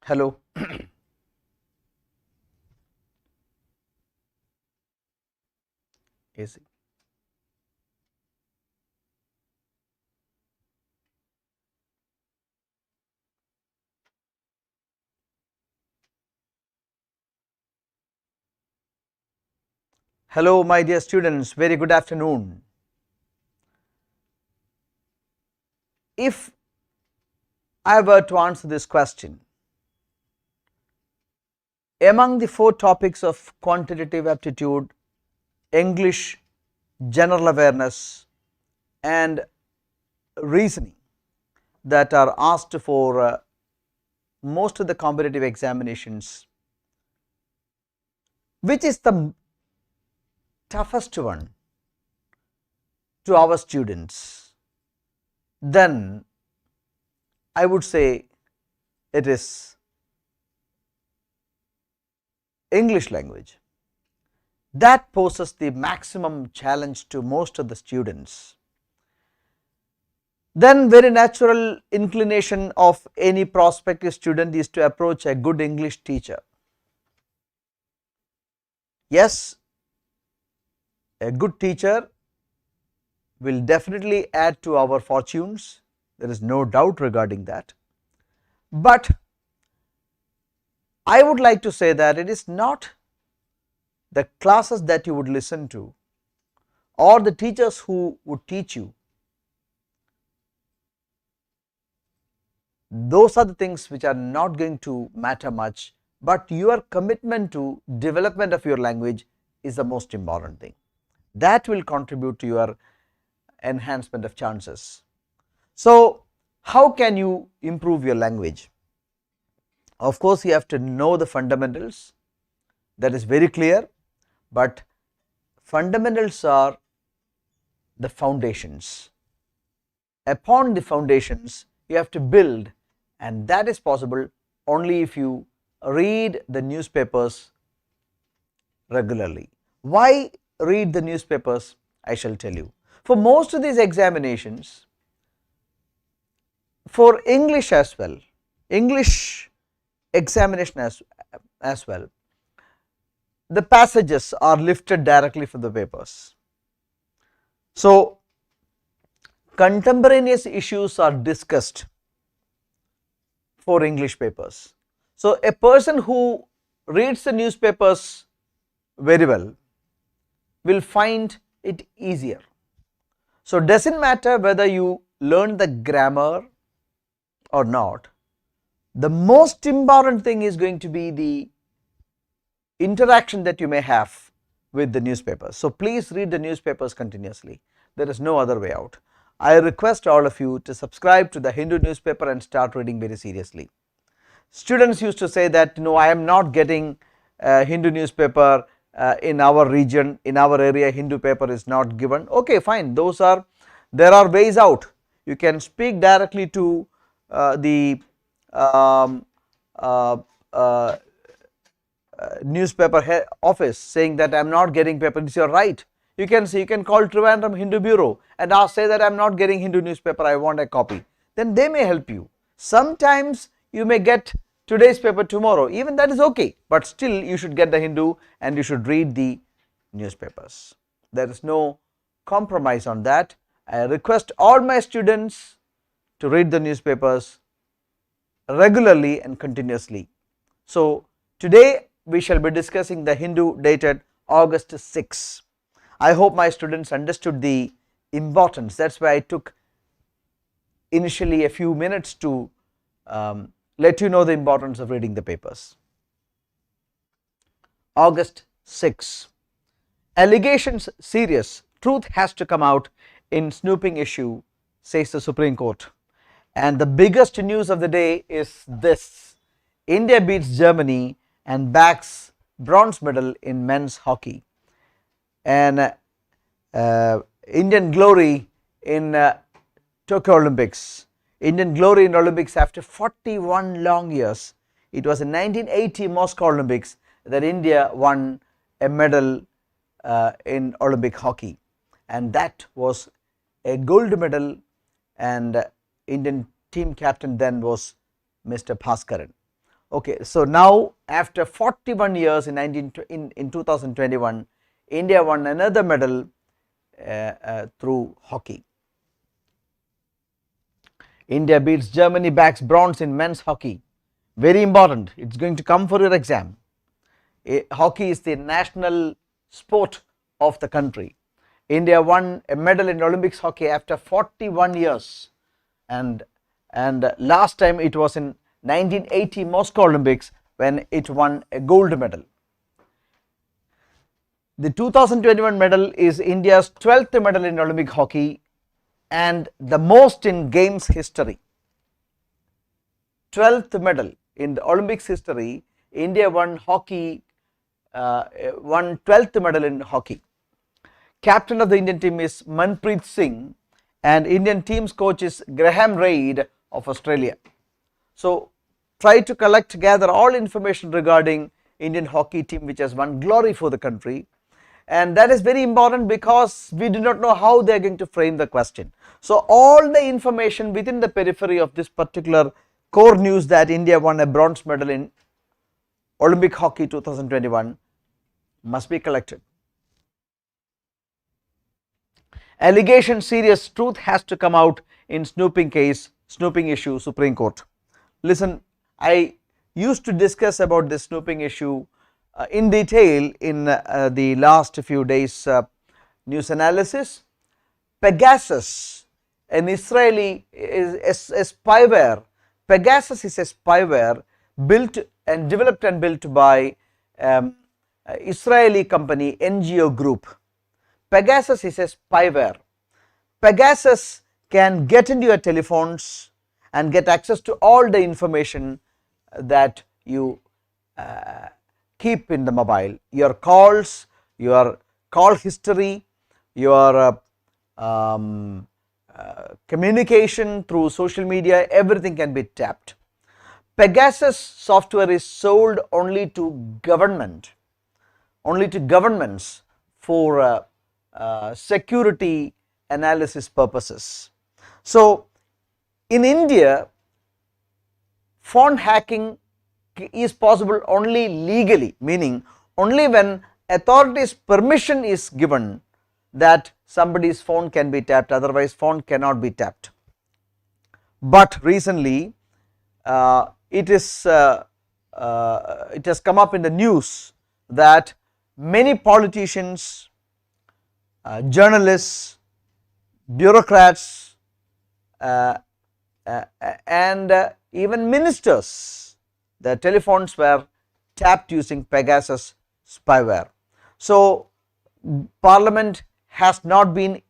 Hello. AC. Hello, my dear students, very good afternoon. If I were to answer this question, among the 4 topics of quantitative aptitude, English, general awareness and reasoning that are asked for most of the competitive examinations, which is the toughest one to our students, then I would say it is English language. That poses the maximum challenge to most of the students. Then very natural inclination of any prospective student is to approach a good English teacher. Yes, a good teacher will definitely add to our fortunes, there is no doubt regarding that. But I would like to say that it is not the classes that you would listen to or the teachers who would teach you. Those are the things which are not going to matter much, but your commitment to development of your language is the most important thing. That will contribute to your enhancement of chances. So, how can you improve your language? Of course, you have to know the fundamentals, that is very clear, but fundamentals are the foundations. Upon the foundations, you have to build, and that is possible only if you read the newspapers regularly. Why read the newspapers? I shall tell you. For most of these examinations, for English as well, English examination as well, the passages are lifted directly from the papers. So, contemporaneous issues are discussed for English papers. So, a person who reads the newspapers very well will find it easier. So, does not matter whether you learn the grammar or not, the most important thing is going to be the interaction that you may have with the newspapers. So, please read the newspapers continuously, there is no other way out. I request all of you to subscribe to the Hindu newspaper and start reading very seriously. Students used to say that, no, I am not getting Hindu newspaper in our region, in our area Hindu paper is not given. Okay, fine, there are ways out. You can speak directly to the newspaper office saying that I am not getting paper. It's your right. You can call Trivandrum Hindu Bureau and say that I am not getting Hindu newspaper, I want a copy. Then they may help you. Sometimes you may get today's paper tomorrow, even that is okay, but still you should get the Hindu and you should read the newspapers. There is no compromise on that. I request all my students to read the newspapers regularly and continuously. So, today we shall be discussing the Hindu dated August 6. I hope my students understood the importance. That is why I took initially a few minutes to let you know the importance of reading the papers. August 6. Allegations serious, truth has to come out in snooping issue, says the Supreme Court. And the biggest news of the day is this: India beats Germany and bags bronze medal in men's hockey. And Indian glory in Tokyo Olympics. Indian glory in Olympics after 41 long years. It was in 1980 Moscow Olympics that India won a medal in Olympic hockey, and that was a gold medal, and Indian team captain then was Mr. Bhaskaran. Okay, so now after 41 years in 2021, India won another medal through hockey. India beats Germany, bags bronze in men's hockey. Very important, it is going to come for your exam. Hockey is the national sport of the country. India won a medal in Olympics hockey after 41 years, and last time it was in 1980 Moscow Olympics when it won a gold medal. The 2021 medal is India's 12th medal in Olympic hockey and the most in games history. 12th medal in the Olympics history. India won 12th medal in hockey. Captain of the Indian team is Manpreet Singh and Indian team's coach is Graham Reid of Australia. So try to gather all information regarding Indian hockey team which has won glory for the country, and that is very important because we do not know how they are going to frame the question. So all the information within the periphery of this particular core news that India won a bronze medal in Olympic hockey 2021 must be collected. Allegation serious, truth has to come out in snooping issue, Supreme Court. Listen, I used to discuss about this snooping issue in detail in the last few days news analysis. Pegasus, an Israeli spyware. Pegasus is a spyware developed and built by Israeli company NGO Group. Pegasus is a spyware. Pegasus can get into your telephones and get access to all the information that you keep in the mobile, your calls, your call history, your communication through social media, everything can be tapped. Pegasus software is sold only to governments for security analysis purposes. So in India, phone hacking is possible only legally, meaning only when authorities' permission is given that somebody's phone can be tapped, otherwise phone cannot be tapped. But recently it has come up in the news that many politicians, journalists, bureaucrats and even ministers, their telephones were tapped using Pegasus spyware. So Parliament has not been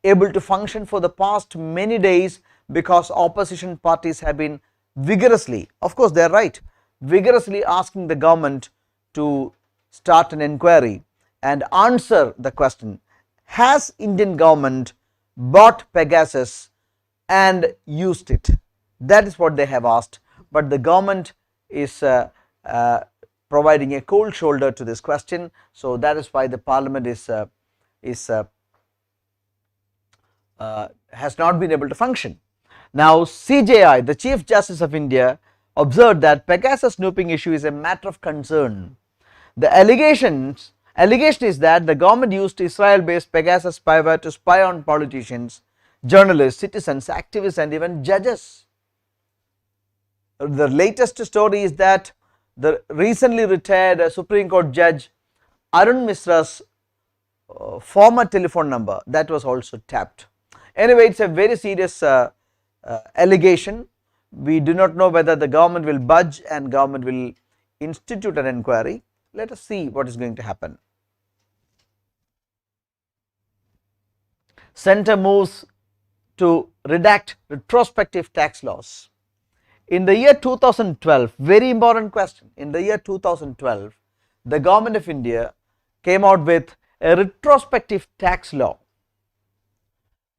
able to function for the past many days because opposition parties have been vigorously, of course they are right, vigorously asking the government to start an inquiry and answer the question, has Indian government bought Pegasus and used it? That is what they have asked, but the government is providing a cold shoulder to this question. So that is why the Parliament has not been able to function. Now CJI, the Chief Justice of India, observed that Pegasus snooping issue is a matter of concern. The allegation is that the government used Israel-based Pegasus spyware to spy on politicians, journalists, citizens, activists and even judges. The latest story is that the recently retired Supreme Court judge Arun Misra's former telephone number, that was also tapped. Anyway, it is a very serious allegation. We do not know whether the government will budge and government will institute an inquiry. Let us see what is going to happen. Centre moves to redact retrospective tax laws. In the year 2012, very important question, in the year 2012, the government of India came out with a retrospective tax law.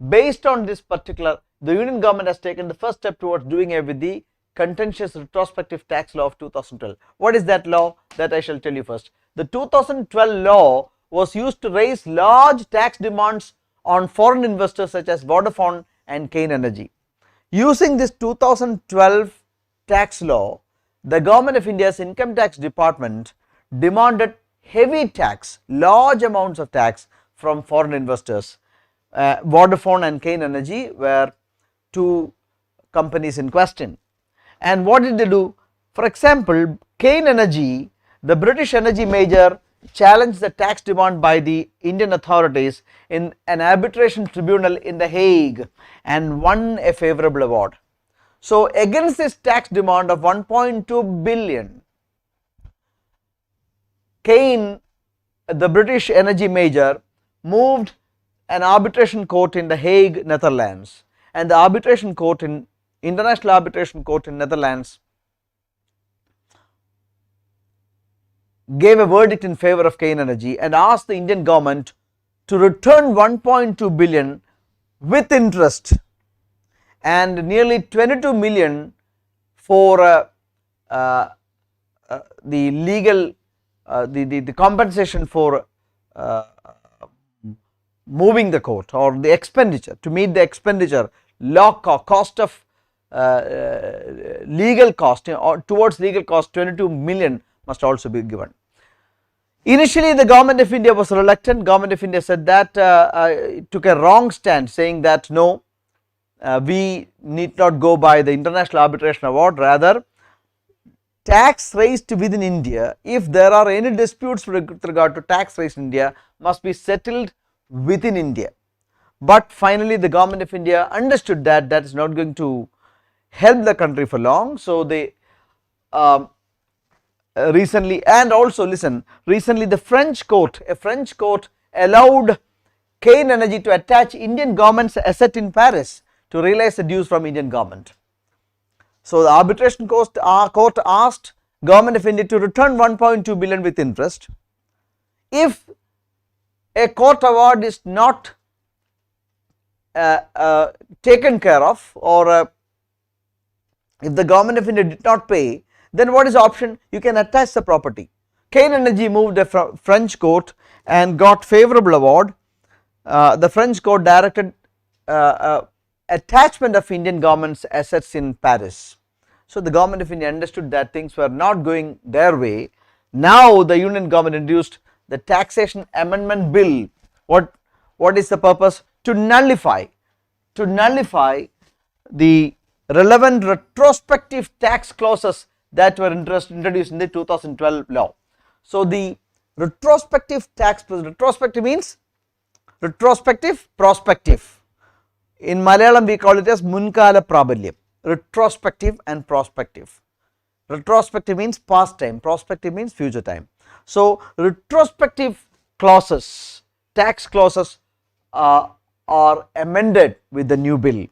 Based on this particular, the Union government has taken the first step towards doing away with the contentious retrospective tax law of 2012. What is that law? That I shall tell you first. The 2012 law was used to raise large tax demands on foreign investors such as Vodafone and Kane Energy. Using this 2012 tax law, the government of India's income tax department demanded heavy tax, large amounts of tax from foreign investors. Vodafone and Kane Energy were two companies in question. And what did they do? For example, Kane Energy, the British energy major, challenged the tax demand by the Indian authorities in an arbitration tribunal in The Hague and won a favorable award. So, against this tax demand of 1.2 billion, Kane, the British energy major, moved an arbitration court in The Hague, Netherlands, and the arbitration court in International Arbitration Court in Netherlands gave a verdict in favor of Kane Energy and asked the Indian government to return 1.2 billion with interest and nearly 22 million for the legal the compensation for moving the court, or the expenditure, to meet the expenditure, cost of legal cost, or towards legal cost 22 million must also be given. Initially the government of India was reluctant. Government of India said that it took a wrong stand, saying that no, we need not go by the International Arbitration Award, rather tax raised within India, if there are any disputes with regard to tax raised in India, must be settled within India. But finally the government of India understood that that is not going to help the country for long. So they recently, and also listen, recently the French court, a French court allowed Kane Energy to attach Indian government's asset in Paris to realize the dues from Indian government. So the arbitration court asked government of India to return 1.2 billion with interest. If a court award is not taken care of, or if the government of India did not pay, then what is the option? You can attach the property. Kane Energy moved a French court and got favorable award. The French court directed attachment of Indian government's assets in Paris. So the government of India understood that things were not going their way. Now the Union government introduced the taxation amendment bill. What is the purpose? To nullify the relevant retrospective tax clauses that were introduced in the 2012 law. So the retrospective tax, retrospective means retrospective, prospective. In Malayalam we call it as Munkala Prabalyam, retrospective and prospective. Retrospective means past time, prospective means future time. So retrospective clauses, tax clauses are amended with the new bill.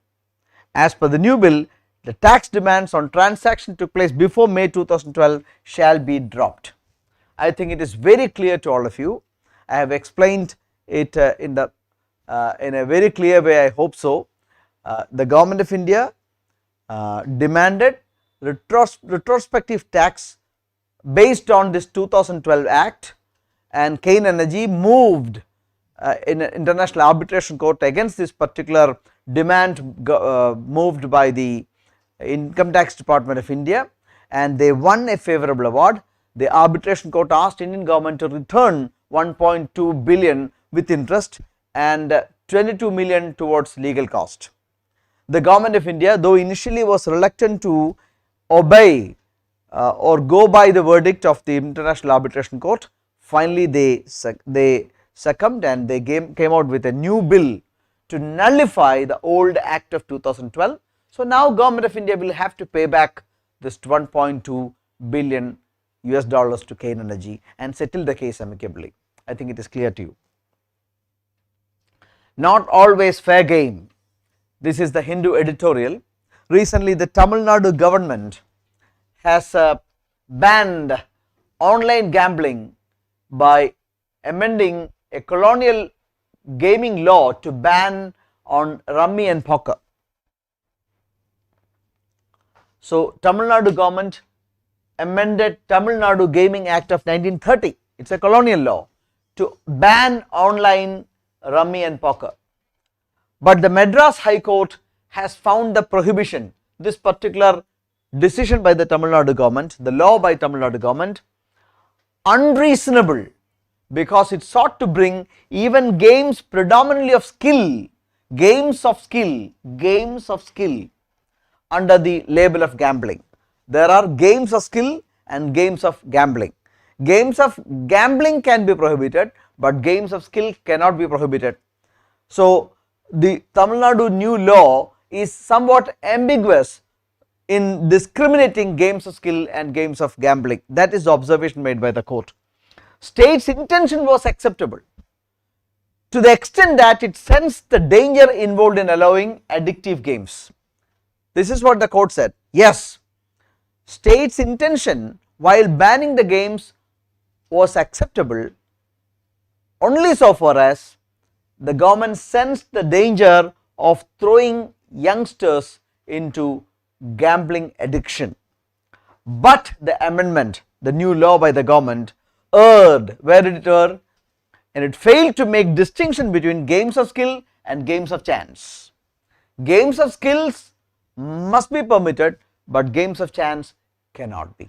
As per the new bill, the tax demands on transaction took place before May 2012 shall be dropped. I think it is very clear to all of you. I have explained it in a very clear way, I hope so. The government of India demanded retrospective tax based on this 2012 act, and Kane Energy moved in an international arbitration court against this particular demand moved by the Income Tax Department of India, and they won a favorable award. The arbitration court asked Indian government to return 1.2 billion with interest and 22 million towards legal cost. The government of India, though initially was reluctant to obey or go by the verdict of the International Arbitration Court, finally they succumbed and they came out with a new bill to nullify the old act of 2012. So now government of India will have to pay back this 1.2 billion US dollars to Kane Energy and settle the case amicably. I think it is clear to you. Not always fair game. This is the Hindu editorial. Recently the Tamil Nadu government has banned online gambling by amending a colonial gaming law to ban on rummy and poker. So Tamil Nadu government amended Tamil Nadu Gaming Act of 1930, it is a colonial law, to ban online rummy and poker. But the Madras High Court has found the prohibition, this particular decision by the Tamil Nadu government, the law by Tamil Nadu government, unreasonable, because it sought to bring even games predominantly of skill, games of skill under the label of gambling. There are games of skill and games of gambling. Games of gambling can be prohibited, but games of skill cannot be prohibited. So the Tamil Nadu new law is somewhat ambiguous in discriminating games of skill and games of gambling. That is the observation made by the court. State's intention was acceptable to the extent that it sensed the danger involved in allowing addictive games. This is what the court said. Yes, state's intention while banning the games was acceptable only so far as the government sensed the danger of throwing youngsters into gambling addiction. But the amendment, the new law by the government, erred. Where did it err? And it failed to make distinction between games of skill and games of chance. Games of skills must be permitted, but games of chance cannot be.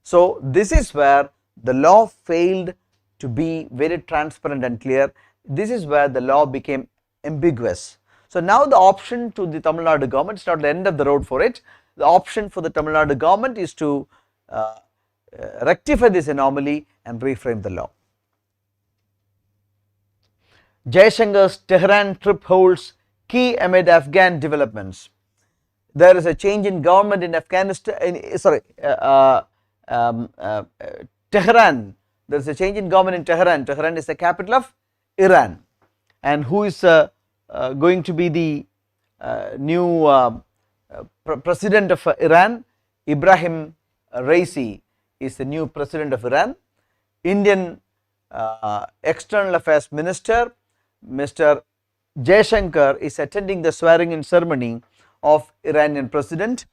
So this is where the law failed to be very transparent and clear. This is where the law became ambiguous. So now the option to the Tamil Nadu government, it's not the end of the road for it. The option for the Tamil Nadu government is to rectify this anomaly and reframe the law. Jaishankar's Tehran trip holds key amid Afghan developments. There is a change in government in Afghanistan, Tehran. There is a change in government in Tehran. Tehran is the capital of Iran. And who is going to be the new president of Iran? Ibrahim Raisi is the new president of Iran. Indian External Affairs Minister Mr. Jaishankar is attending the swearing-in ceremony of Iranian president.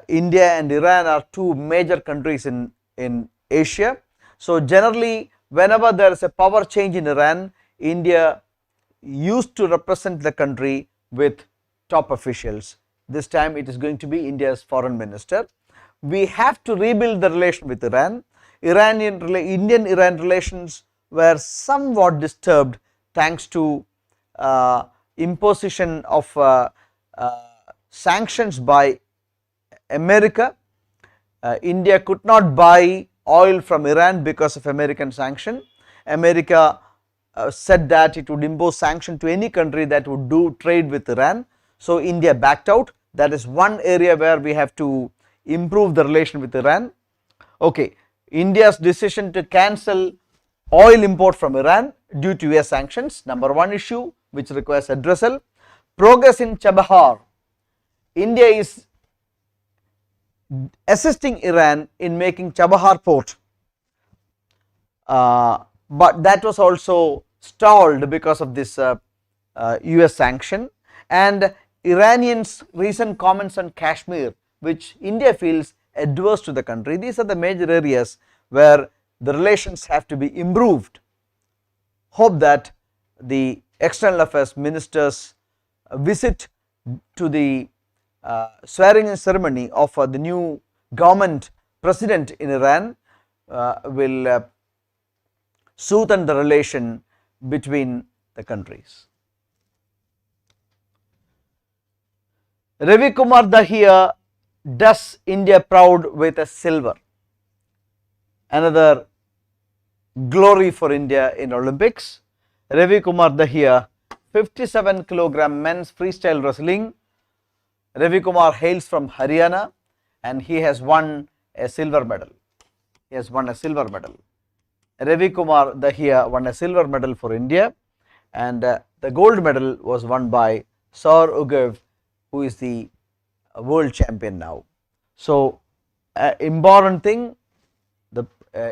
India and Iran are two major countries in Asia. So generally, whenever there is a power change in Iran, India used to represent the country with top officials. This time it is going to be India's foreign minister. We have to rebuild the relation with Iran. Indian-Iran relations were somewhat disturbed thanks to imposition of sanctions by America. India could not buy oil from Iran because of American sanction. America said that it would impose sanction to any country that would do trade with Iran. So India backed out. That is one area where we have to improve the relation with Iran. Okay, India's decision to cancel oil import from Iran due to US sanctions, number one issue which requires addressal. Progress in Chabahar. India is assisting Iran in making Chabahar port, but that was also stalled because of this US sanction, and Iranians' recent comments on Kashmir, which India feels adverse to the country. These are the major areas where the relations have to be improved. Hope that the External Affairs Minister's visit to the swearing-in ceremony of the new government president in Iran will soothe the relation between the countries. Ravi Kumar Dahiya does India proud with a silver. Another glory for India in Olympics. Ravi Kumar Dahiya, 57 kg men's freestyle wrestling. Ravi Kumar hails from Haryana and he has won a silver medal. Ravi Kumar Dahiya won a silver medal for India, and the gold medal was won by Saurav, who is the world champion now. So important thing, the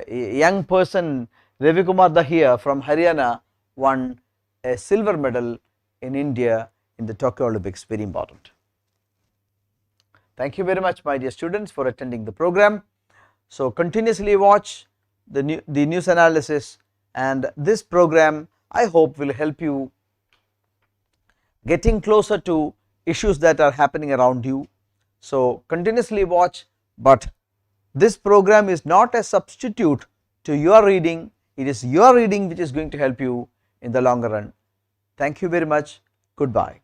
young person Ravi Kumar Dahiya from Haryana won a silver medal in India in the Tokyo Olympics. Very important. Thank you very much, my dear students, for attending the program. So continuously watch the news analysis, and this program I hope will help you getting closer to issues that are happening around you. So continuously watch, but this program is not a substitute to your reading. It is your reading which is going to help you in the longer run. Thank you very much. Goodbye.